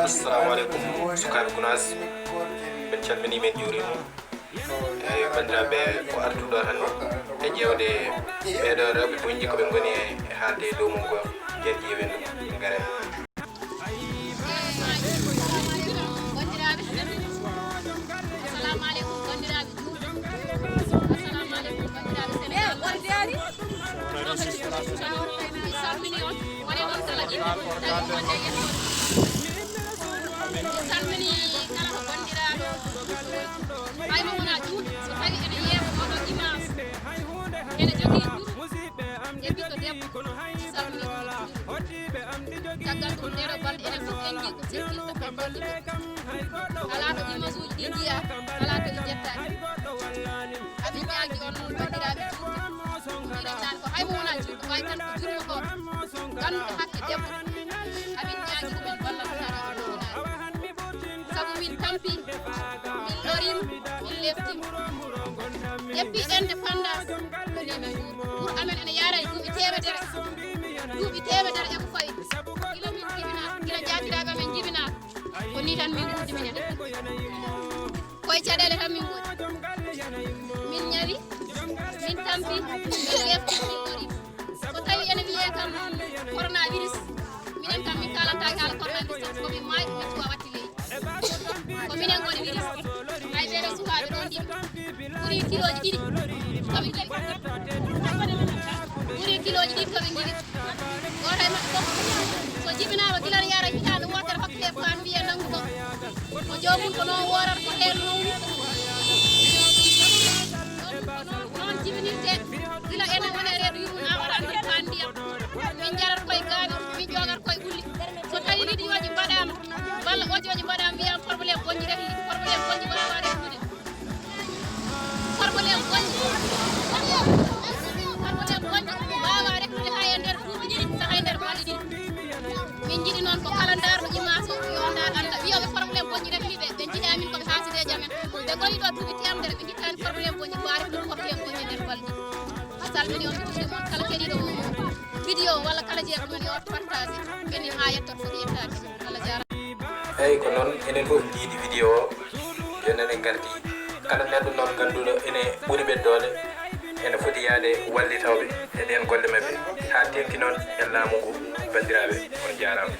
assalamu alaikum sukaɓe gunas min calmini men juurima e bandiraɓe ko artuɗo hannde e ƴewde ɓeɗo rewɓe bonji koɓe goni e haalde dow mum ko jen ƴeewen ɗum gare salmini kala ko bandiraɓe haymo wona juuɗe so tawi ene yeewa oɗo image ene jogui e ɓiɗɗo debbo salmini caggal ɗum ɗeɗo balɗe enen fof en jii ko sekkirta koye balɗe ɗo ala to image uji ɗi jiya ala to ɗi jettaki amin ñaagui on noon bandiraɓe juuɗe ɗiɗan ko haymo wona juuɗe way tan ko jurmo ko ganduɗo hakke debbo amin ñaagui ɗumen ballantare sabu min tampi min ɗorim min leftima depuis indépendance wonimi pour amen ene yaara e duuɓi temedere eko fawi gila min jibinaka gila jatiraɓe amen jibinaka ko ni tan min guurdi minen koye caɗele tan min goni min ñawi min tampi min lefti min ɗorim so tawi ene wiye kam coronavirus minen kam min kalantaki haala coronavirus komin maayi ɗum tuwa watti leydi ko minen goni virus hay ɓeɗo sukaɓe ɗo ndi ɓuuri kiloji ɗiɗi komin jiɗi ɓuuri kiloji ɗiɗi komin jiɗi goto e maɓɓe fof so jibinama guilano yara hitande wotere hokkete fan wiye nanggu ko ko jomum ko noon worata ko hen noon jibinirte gila enen wone reedo yumum awatande fan ndiyam min jarat koye gaaɓe min jogat koye ɓulli so tawi vidéoji mbaɗama walla audio ji mbaɗama mbiyam probléme bonji rek probléme bonji wawa reftude probléme bonji wawa reftude hay e nder duuɓi ɗiɗi saha e nder balɗe ɗiɗi min jiiɗi noon ko kala darɗo image o yo dar anda wiyoɓe probléme bonji refliɓe ɓe jiiɗamin koɓe hasideji amen ɓe goni ɗo duuɓi temdere ɓe jittani probléme bonji ko reftude probléme bonji e nder balɗe a salmini on juuɗe moon kala keɗiɗo vidéo walla kala jeeɗo men yo partage ɓenin ha yettot fof yettaki Allah jarama eyyi ko noon enen fof jiiɗi vidéo o joni enen gardi kala neɗɗo noon ganduɗo ene ɓuuri ɓe doole ene foti yaade wallitawɓe e ɗen golle mabɓe ha tengti noon e laamu ngu bandiraɓe on jarama